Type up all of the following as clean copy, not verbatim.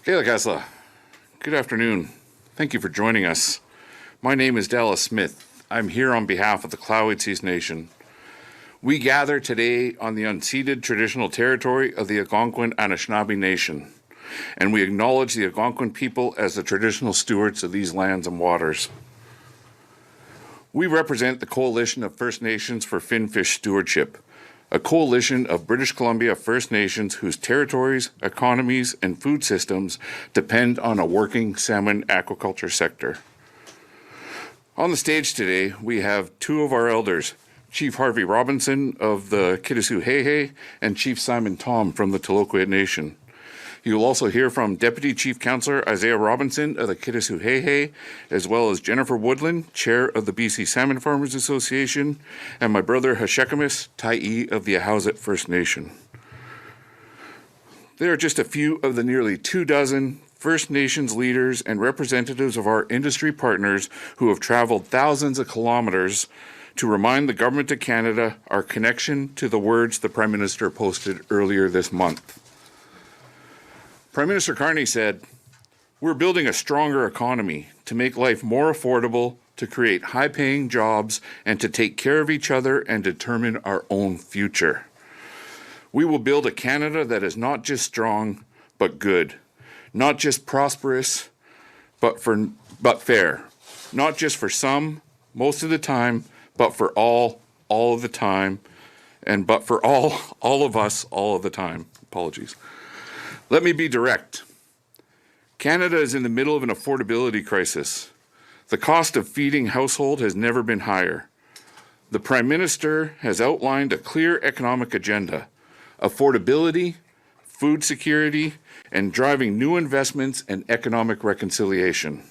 Xai'xais, good afternoon. Thank you for joining us. My name is Dallas Smith. I'm here on behalf of the Tlowitsis Nation. We gather today on the unceded traditional territory of the Algonquin Anishinaabe Nation, and we acknowledge the Algonquin people as the traditional stewards of these lands and waters. We represent the Coalition of First Nations for Finfish Stewardship, a coalition of British Columbia First Nations whose territories, economies, and food systems depend on a working salmon aquaculture sector. On the stage today, we have two of our elders, Chief Harvey Robinson of the Kitasoo Xai'xais and Chief Simon Tom from the Tla-o-qui-aht Nation. You will also hear from Deputy Chief Councillor Isaiah Robinson of the Kitasoo Xai'xais, as well as Jennifer Woodland, Chair of the BC Salmon Farmers Association, and my brother Hasheukumiss, Tyee of the Ahousaht First Nation. There are just a few of the nearly 24 First Nations leaders and representatives of our industry partners who have traveled thousands of kilometers to remind the Government of Canada our connection to the words the Prime Minister posted earlier this month. Prime Minister Carney said, "We're building a stronger economy to make life more affordable, to create high-paying jobs, and to take care of each other and determine our own future. We will build a Canada that is not just strong, but good, not just prosperous, but fair, not just for some, most of the time, but for all of the time, and but for all of us, all of the time." Apologies. Let me be direct. Canada is in the middle of an affordability crisis. The cost of feeding household has never been higher. The Prime Minister has outlined a clear economic agenda: affordability, food security, and driving new investments and economic reconciliation.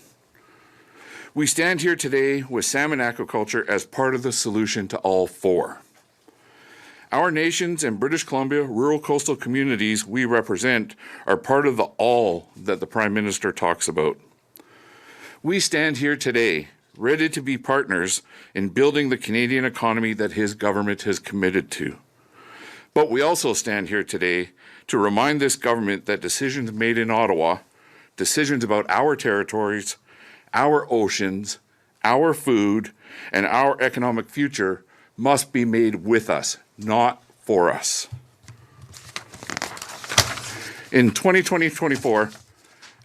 We stand here today with salmon aquaculture as part of the solution to all four. Our nations and British Columbia rural coastal communities we represent are part of the all that the Prime Minister talks about. We stand here today ready to be partners in building the Canadian economy that his government has committed to. But we also stand here today to remind this government that decisions made in Ottawa, decisions about our territories, our oceans, our food, and our economic future must be made with us, not for us. In 2024,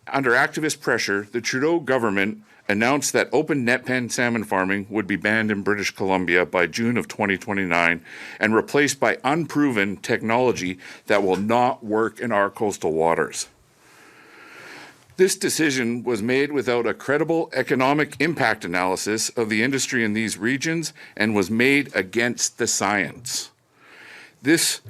under activist pressure, the Trudeau government announced that open netpen salmon farming would be banned in British Columbia by June of 2029 and replaced by unproven technology that will not work in our coastal waters. This decision was made without a credible economic impact analysis of the industry in these regions and was made against the science. This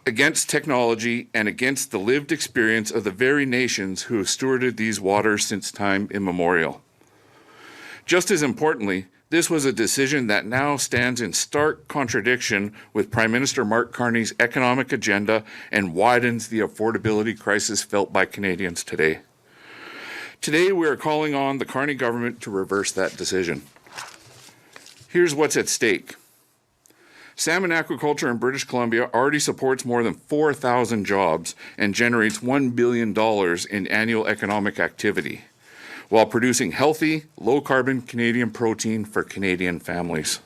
against technology and against the lived experience of the very nations who have stewarded these waters since time immemorial. Just as importantly, this was a decision that now stands in stark contradiction with Prime Minister Mark Carney's economic agenda and widens the affordability crisis felt by Canadians today. Today, we are calling on the Carney government to reverse that decision. Here's what's at stake. Salmon aquaculture in British Columbia already supports more than 4,000 jobs and generates $1 billion in annual economic activity, while producing healthy, low-carbon Canadian protein for Canadian families.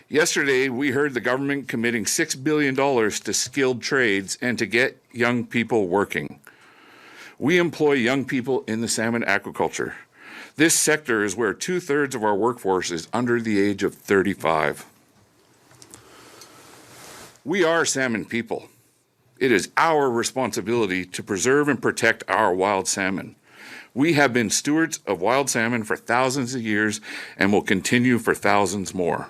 Yesterday, we heard the government committing $6 billion to skilled trades and to get young people working. We employ young people in the salmon aquaculture. This sector is where 2/3 of our workforce is under the age of 35. We are salmon people. It is our responsibility to preserve and protect our wild salmon. We have been stewards of wild salmon for thousands of years and will continue for thousands more.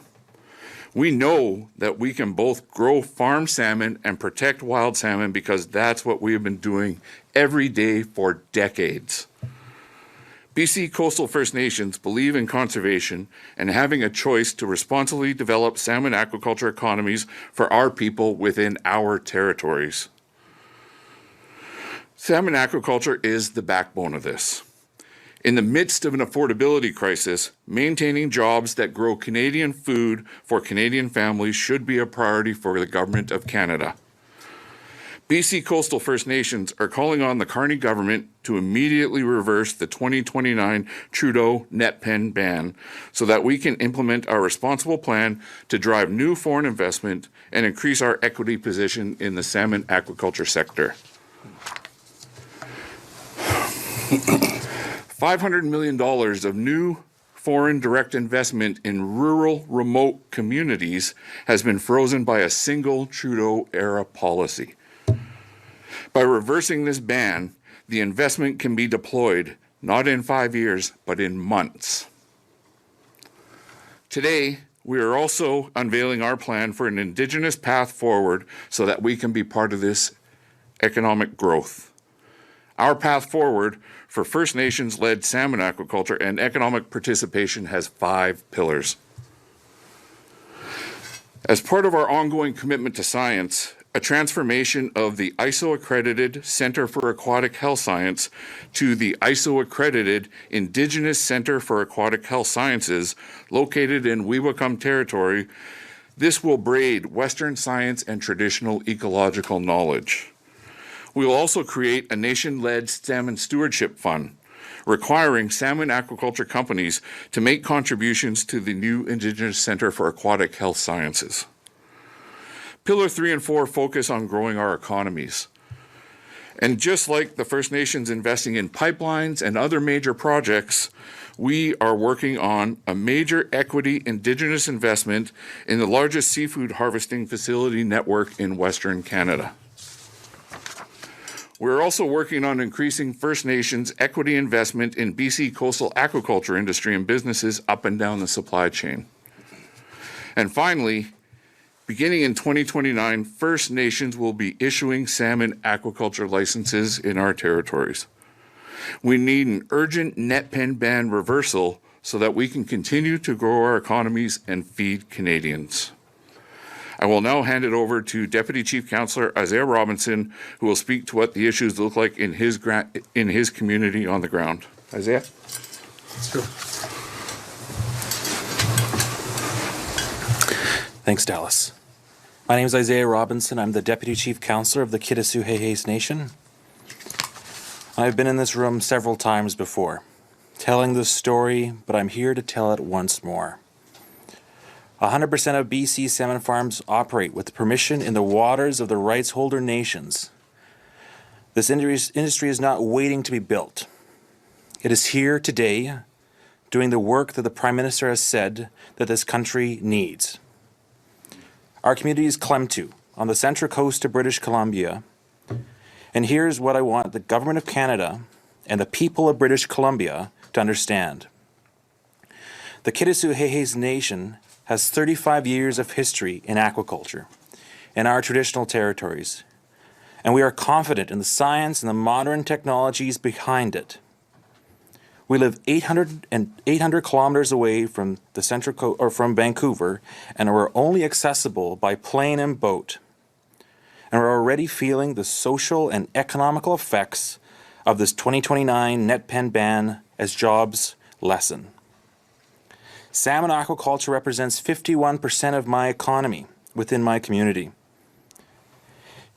We know that we can both grow farm salmon and protect wild salmon because that's what we have been doing every day for decades. BC Coastal First Nations believe in conservation and having a choice to responsibly develop salmon aquaculture economies for our people within our territories. Salmon aquaculture is the backbone of this. In the midst of an affordability crisis, maintaining jobs that grow Canadian food for Canadian families should be a priority for the Government of Canada. BC Coastal First Nations are calling on the Carney government to immediately reverse the 2029 Trudeau netpen ban so that we can implement our responsible plan to drive new foreign investment and increase our equity position in the salmon aquaculture sector. $500 million of new foreign direct investment in rural, remote communities has been frozen by a single Trudeau-era policy. By reversing this ban, the investment can be deployed not in 5 years, but in months. Today, we are also unveiling our plan for an Indigenous path forward so that we can be part of this economic growth. Our path forward for First Nations-led salmon aquaculture and economic participation has 5 pillars. As part of our ongoing commitment to science, a transformation of the ISO-accredited Centre for Aquatic Health Science to the ISO-accredited Indigenous Centre for Aquatic Health Sciences, located in Weewakam Territory. This will braid Western science and traditional ecological knowledge. We will also create a nation-led salmon stewardship fund, requiring salmon aquaculture companies to make contributions to the new Indigenous Centre for Aquatic Health Sciences. Pillar 3 and 4 focus on growing our economies. And just like the First Nations investing in pipelines and other major projects, we are working on a major equity Indigenous investment in the largest seafood harvesting facility network in Western Canada. We're also working on increasing First Nations equity investment in BC coastal aquaculture industry and businesses up and down the supply chain. And finally, beginning in 2029, First Nations will be issuing salmon aquaculture licenses in our territories. We need an urgent netpen ban reversal so that we can continue to grow our economies and feed Canadians. I will now hand it over to Deputy Chief Councillor Xai'xais Robinson, who will speak to what the issues look like in his community on the ground. Xai'xais? Let's go. Thanks, Dallas. My name is Xai'xais Robinson. I'm the Deputy Chief Councillor of the Kitasoo Xai'xais Nation. I've been in this room several times before, telling this story, but I'm here to tell it once more. 100% of BC salmon farms operate with permission in the waters of the rights holder nations. This industry is not waiting to be built. It is here today, doing the work that the Prime Minister has said that this country needs. Our community is Tla-o-qui-aht on the central coast of British Columbia. And here's what I want the Government of Canada and the people of British Columbia to understand. The Kitasoo Xai'xais Nation has 35 years of history in aquaculture in our traditional territories, and we are confident in the science and the modern technologies behind it. We live 800 kilometers away from the from Vancouver, and we're only accessible by plane and boat. And we're already feeling the social and economical effects of this 2029 netpen ban as jobs lessen. Salmon aquaculture represents 51% of my economy within my community.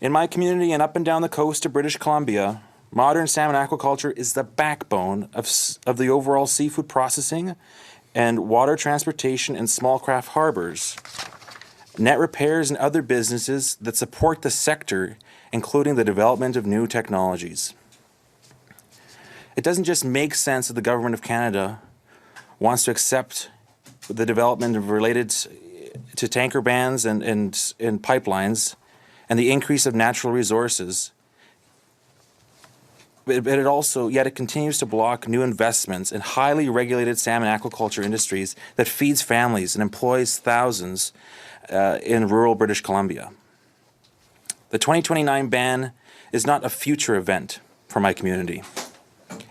In my community and up and down the coast of British Columbia, modern salmon aquaculture is the backbone of the overall seafood processing and water transportation and small craft harbors, net repairs and other businesses that support the sector, including the development of new technologies. It doesn't just make sense that the Government of Canada wants to accept the development related to tanker bans and pipelines and the increase of natural resources, but it continues to block new investments in highly regulated salmon aquaculture industries that feeds families and employs thousands in rural British Columbia. The 2029 ban is not a future event for my community.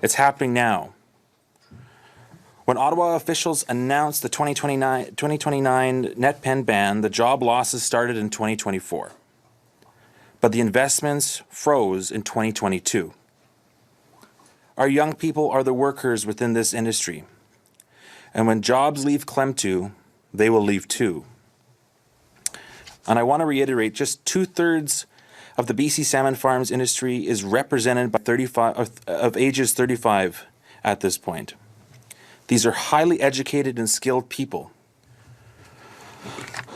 It's happening now. When Ottawa officials announced the 2029 netpen ban, the job losses started in 2024. But the investments froze in 2022. Our young people are the workers within this industry. And when jobs leave Tla-o-qui-aht, they will leave too. And I want to reiterate, just 2/3 of the BC salmon farms industry is represented by 35 of ages 35 at this point. These are highly educated and skilled people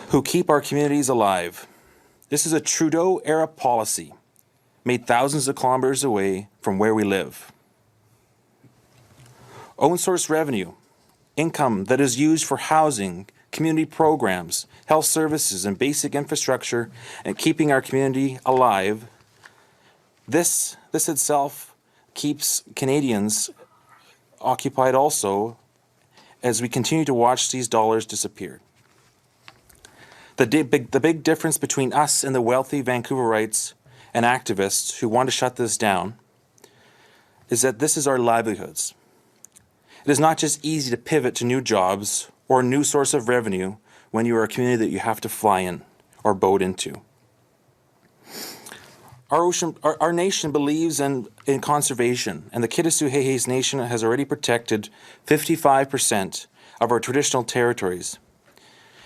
who keep our communities alive. This is a Trudeau-era policy made thousands of kilometers away from where we live. Own source revenue, income that is used for housing, community programs, health services, and basic infrastructure, and keeping our community alive. This itself keeps Canadians occupied also as we continue to watch these dollars disappear. The big difference between us and the wealthy Vancouverites and activists who want to shut this down is that this is our livelihoods. It is not just easy to pivot to new jobs or a new source of revenue when you are a community that you have to fly in or boat into. Our nation believes in conservation, and the Kitasoo Nation has already protected 55% of our traditional territories.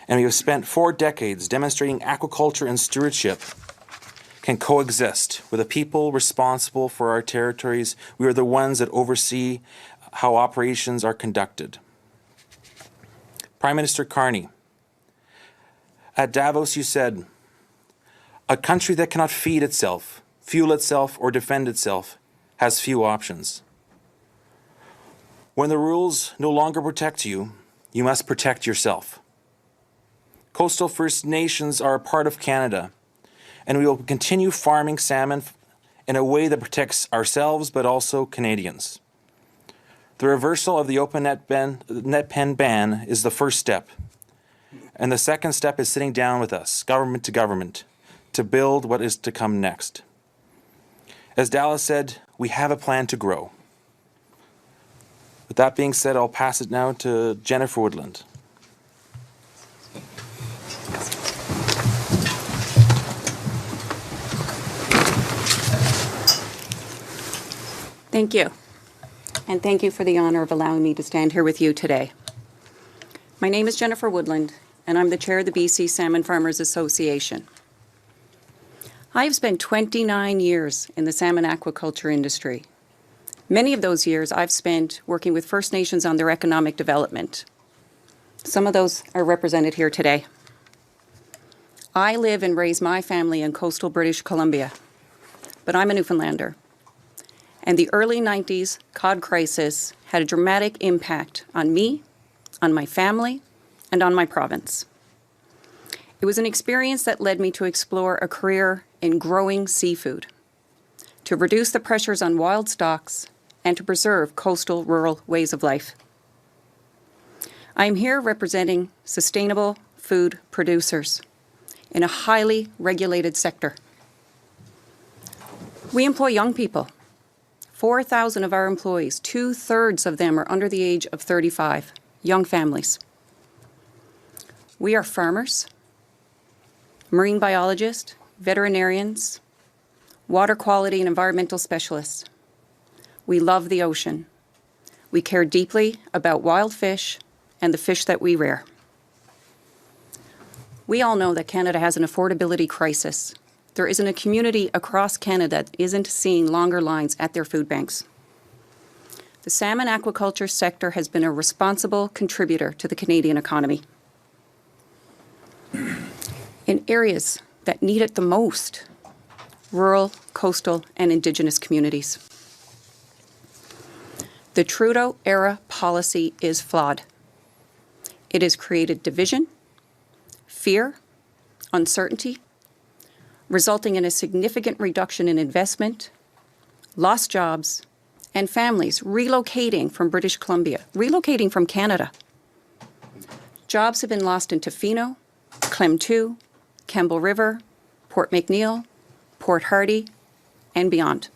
And we have spent 4 decades demonstrating aquaculture and stewardship can coexist with the people responsible for our territories. We are the ones that oversee how operations are conducted. Prime Minister Carney, at Davos you said, "A country that cannot feed itself, fuel itself, or defend itself has few options. When the rules no longer protect you, you must protect yourself." Coastal First Nations are a part of Canada, and we will continue farming salmon in a way that protects ourselves but also Canadians. The reversal of the open netpen ban is the first step, and the second step is sitting down with us, government to government, to build what is to come next. As Dallas said, we have a plan to grow. With that being said, I'll pass it now to Jennifer Woodland. Thank you. And thank you for the honor of allowing me to stand here with you today. My name is Jennifer Woodland, and I'm the chair of the BC Salmon Farmers Association. I have spent 29 years in the salmon aquaculture industry. Many of those years I've spent working with First Nations on their economic development. Some of those are represented here today. I live and raise my family in coastal British Columbia, but I'm a Newfoundlander. And the early 90s cod crisis had a dramatic impact on me, on my family, and on my province. It was an experience that led me to explore a career in growing seafood, to reduce the pressures on wild stocks, and to preserve coastal rural ways of life. I am here representing sustainable food producers in a highly regulated sector. We employ young people. 4,000 of our employees, 2/3 of them are under the age of 35, young families. We are farmers, marine biologists, veterinarians, water quality and environmental specialists. We love the ocean. We care deeply about wild fish and the fish that we rear. We all know that Canada has an affordability crisis. There isn't a community across Canada that isn't seeing longer lines at their food banks. The salmon aquaculture sector has been a responsible contributor to the Canadian economy. In areas that need it the most, rural, coastal, and Indigenous communities. The Trudeau-era policy is flawed. It has created division, fear, uncertainty, resulting in a significant reduction in investment, lost jobs, and families relocating from British Columbia, relocating from Canada. Jobs have been lost in Tofino, Clem-2, Campbell River, Port McNeill, Port Hardy, and beyond.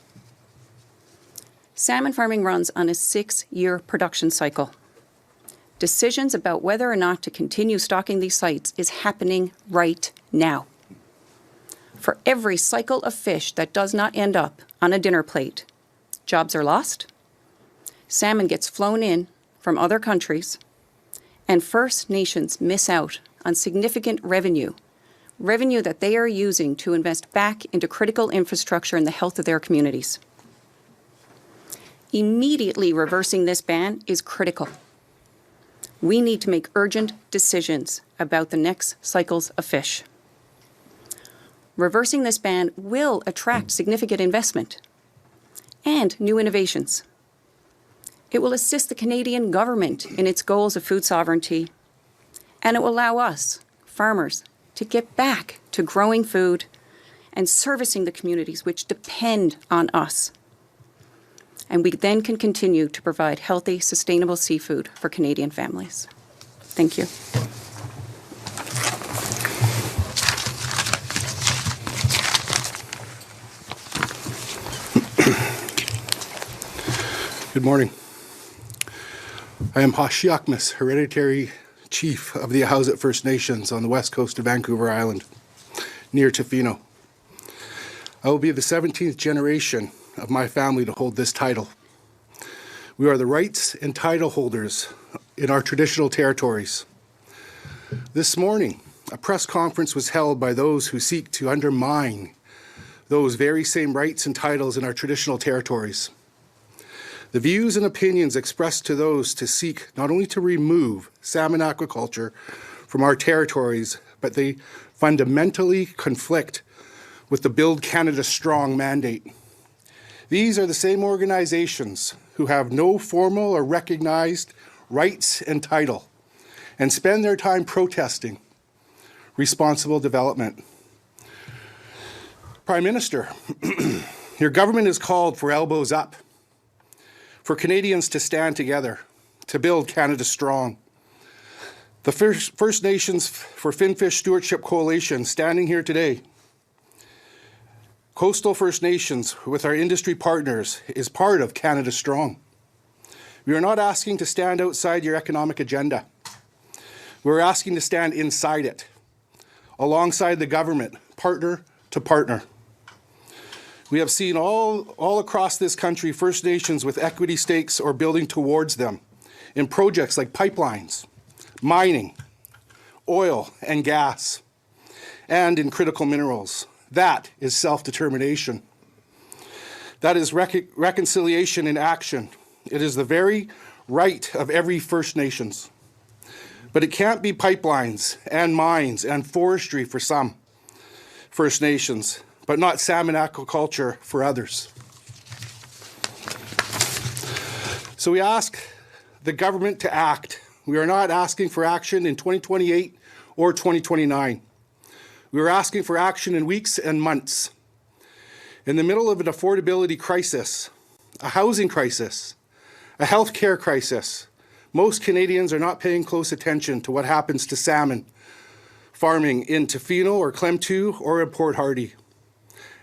Salmon farming runs on a 6-year production cycle. Decisions about whether or not to continue stocking these sites is happening right now. For every cycle of fish that does not end up on a dinner plate, jobs are lost, salmon gets flown in from other countries, and First Nations miss out on significant revenue revenue that they are using to invest back into critical infrastructure and the health of their communities. Immediately reversing this ban is critical. We need to make urgent decisions about the next cycles of fish. Reversing this ban will attract significant investment and new innovations. It will assist the Canadian government in its goals of food sovereignty, and it will allow us, farmers, to get back to growing food and servicing the communities which depend on us. And we then can continue to provide healthy, sustainable seafood for Canadian families. Thank you. Good morning. I am Hasheukumiss, Hereditary Chief of the Ahousaht First Nations on the west coast of Vancouver Island, near Tofino. I will be the 17th generation of my family to hold this title. We are the rights and title holders in our traditional territories. This morning, a press conference was held by those who seek to undermine those very same rights and titles in our traditional territories. The views and opinions expressed to those to seek not only to remove salmon aquaculture from our territories, but they fundamentally conflict with the Build Canada Strong mandate. These are the same organizations who have no formal or recognized rights and title and spend their time protesting responsible development. Prime Minister, your government has called for elbows up, for Canadians to stand together, to build Canada strong. The First Nations for Finfish Stewardship Coalition standing here today, Coastal First Nations with our industry partners, is part of Canada Strong. We are not asking to stand outside your economic agenda. We're asking to stand inside it, alongside the government, partner to partner. We have seen all across this country First Nations with equity stakes or building towards them in projects like pipelines, mining, oil and gas, and in critical minerals. That is self-determination. That is reconciliation in action. It is the very right of every First Nations. But it can't be pipelines and mines and forestry for some First Nations, but not salmon aquaculture for others. So we ask the government to act. We are not asking for action in 2028 or 2029. We are asking for action in weeks and months. In the middle of an affordability crisis, a housing crisis, a healthcare crisis, most Canadians are not paying close attention to what happens to salmon farming in Tofino or Clem2 or in Port Hardy.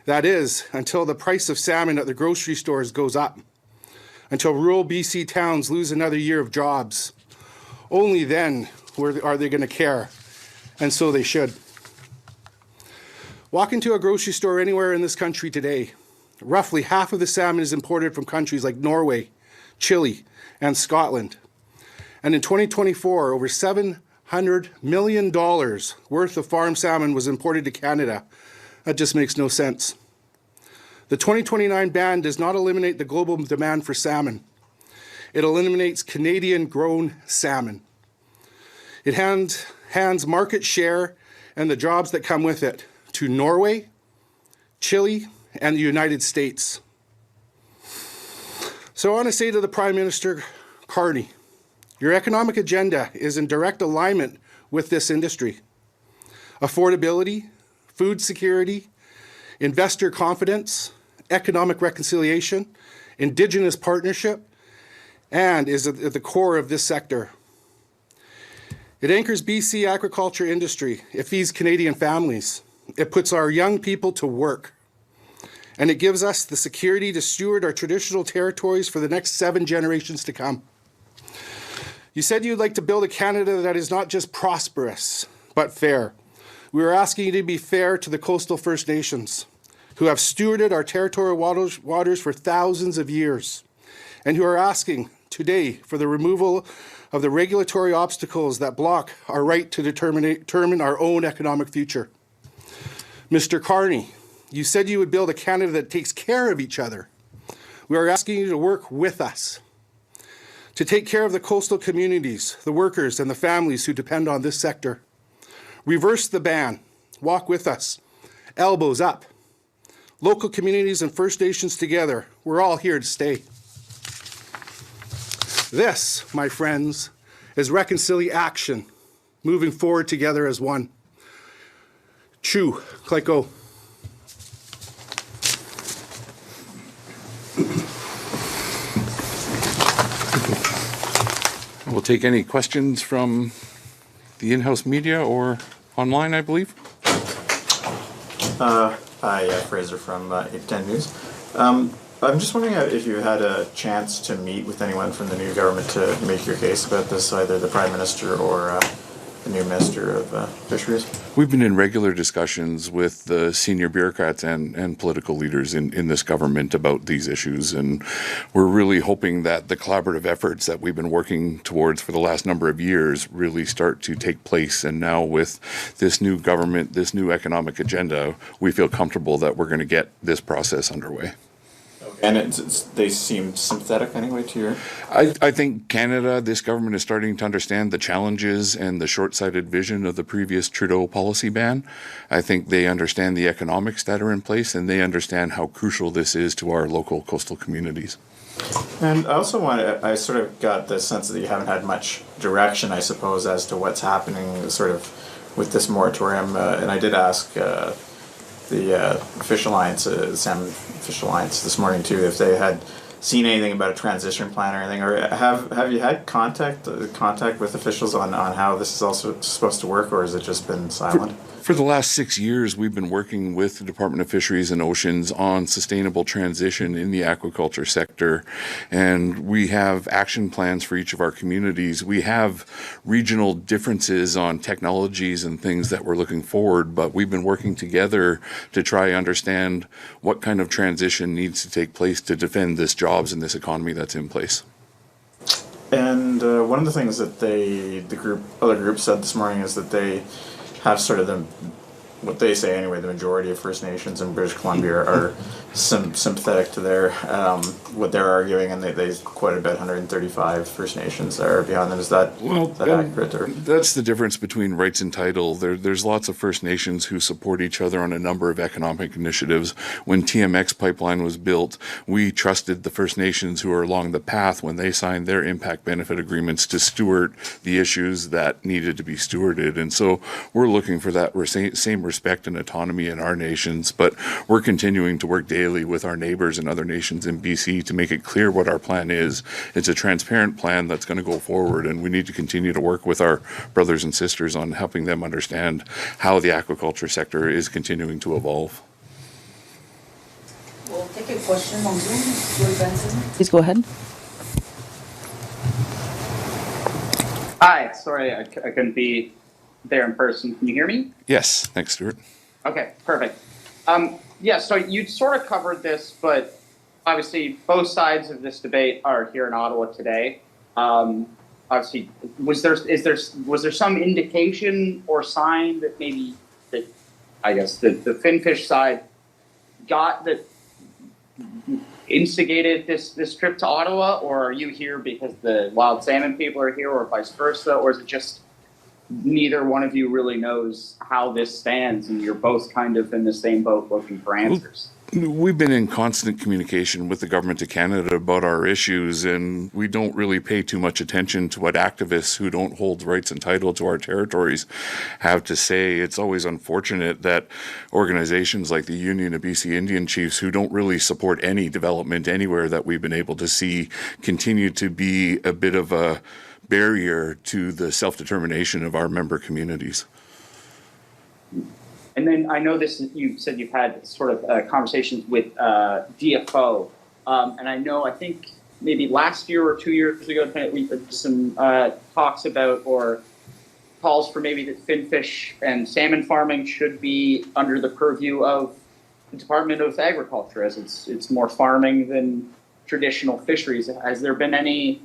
That is, until the price of salmon at the grocery stores goes up, until rural BC towns lose another year of jobs. Only then are they going to care, and so they should. Walk into a grocery store anywhere in this country today. Roughly half of the salmon is imported from countries like Norway, Chile, and Scotland. And in 2024, over $700 million worth of farm salmon was imported to Canada. That just makes no sense. The 2029 ban does not eliminate the global demand for salmon. It eliminates Canadian-grown salmon. It hands market share and the jobs that come with it to Norway, Chile, and the United States. So I want to say to the Prime Minister Carney, your economic agenda is in direct alignment with this industry. Affordability, food security, investor confidence, economic reconciliation, Indigenous partnership, and is at the core of this sector. It anchors BC agriculture industry. It feeds Canadian families. It puts our young people to work. And it gives us the security to steward our traditional territories for the next 7 generations to come. You said you'd like to build a Canada that is not just prosperous, but fair. We are asking you to be fair to the coastal First Nations, who have stewarded our territorial waters for thousands of years, and who are asking today for the removal of the regulatory obstacles that block our right to determine our own economic future. Mr. Carney, you said you would build a Canada that takes care of each other. We are asking you to work with us, to take care of the coastal communities, the workers, and the families who depend on this sector. Reverse the ban. Walk with us. Elbows up. Local communities and First Nations together. We're all here to stay. This, my friends, is reconciliation, moving forward together as one. Chew, Tla-o-qui-aht. We'll take any questions from the in-house media or online, I believe. Hi, Fraser from Attendees. I'm just wondering if you had a chance to meet with anyone from the new government to make your case about this, either the Prime Minister or the new Minister of Fisheries. We've been in regular discussions with the senior bureaucrats and political leaders in this government about these issues, and we're really hoping that the collaborative efforts that we've been working towards for the last number of years really start to take place. And now with this new government, this new economic agenda, we feel comfortable that we're going to get this process underway. And they seem sympathetic anyway to your... I think Canada, this government is starting to understand the challenges and the short-sighted vision of the previous Trudeau policy ban. I think they understand the economics that are in place, and they understand how crucial this is to our local coastal communities. And I sort of got the sense that you haven't had much direction, I suppose, as to what's happening sort of with this moratorium. And I did ask the Fish Alliance, Salmon Fish Alliance this morning too, if they had seen anything about a transition plan or anything, or have you had contact with officials on how this is also supposed to work, or has it just been silent? For the last 6 years, we've been working with the Department of Fisheries and Oceans on sustainable transition in the aquaculture sector, and we have action plans for each of our communities. We have regional differences on technologies and things that we're looking forward, but we've been working together to try to understand what kind of transition needs to take place to defend this jobs and this economy that's in place. And one of the things that other groups said this morning is that they have sort of what they say anyway, the majority of First Nations in British Columbia are sympathetic to what they're arguing, and they quoted about 135 First Nations that are behind them. Is that accurate? Or? That's the difference between rights and title. There's lots of First Nations who support each other on a number of economic initiatives. When TMX pipeline was built, we trusted the First Nations who are along the path when they signed their impact benefit agreements to steward the issues that needed to be stewarded. And so we're looking for that same respect and autonomy in our nations, but we're continuing to work daily with our neighbors and other nations in BC to make it clear what our plan is. It's a transparent plan that's going to go forward, and we need to continue to work with our brothers and sisters on helping them understand how the aquaculture sector is continuing to evolve. We'll take a question on Zoom. Please go ahead. Hi, sorry I couldn't be there in person. Can you hear me? Yes, thanks, Stuart. Okay, perfect. Yeah, so you sort of covered this, but obviously both sides of this debate are here in Ottawa today. Obviously, was there some indication or sign that maybe the Finfish side instigated this trip to Ottawa, or are you here because the wild salmon people are here, or vice versa, or is it just neither one of you really knows how this stands and you're both kind of in the same boat looking for answers? We've been in constant communication with the Government of Canada about our issues, and we don't really pay too much attention to what activists who don't hold rights and title to our territories have to say. It's always unfortunate that organizations like the Union of BC Indian Chiefs, who don't really support any development anywhere that we've been able to see, continue to be a bit of a barrier to the self-determination of our member communities. And then I know you said you've had sort of conversations with DFO, and I think maybe last year or 2 years ago we had some talks about or calls for maybe that finfish and salmon farming should be under the purview of the Department of Agriculture, as it's more farming than traditional fisheries. Has there been any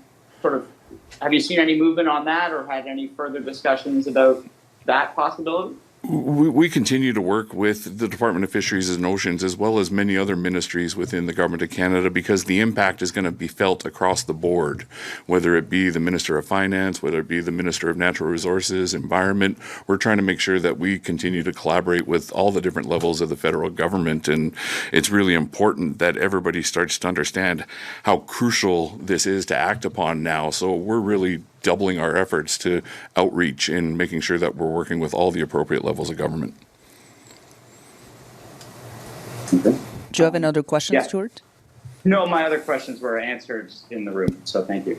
have you seen any movement on that, or had any further discussions about that possibility? We continue to work with the Department of Fisheries and Oceans as well as many other ministries within the Government of Canada because the impact is going to be felt across the board, whether it be the Minister of Finance, whether it be the Minister of Natural Resources, Environment. We're trying to make sure that we continue to collaborate with all the different levels of the federal government, and it's really important that everybody starts to understand how crucial this is to act upon now. So we're really doubling our efforts to outreach and making sure that we're working with all the appropriate levels of government. Do you have another question, Yeah. Stuart? No, my other questions were answered in the room, so thank you.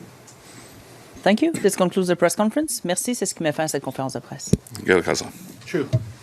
Thank you. This concludes the press conference. Merci, c'est ce qui met fin à cette conférence de presse. Xai'xais. True.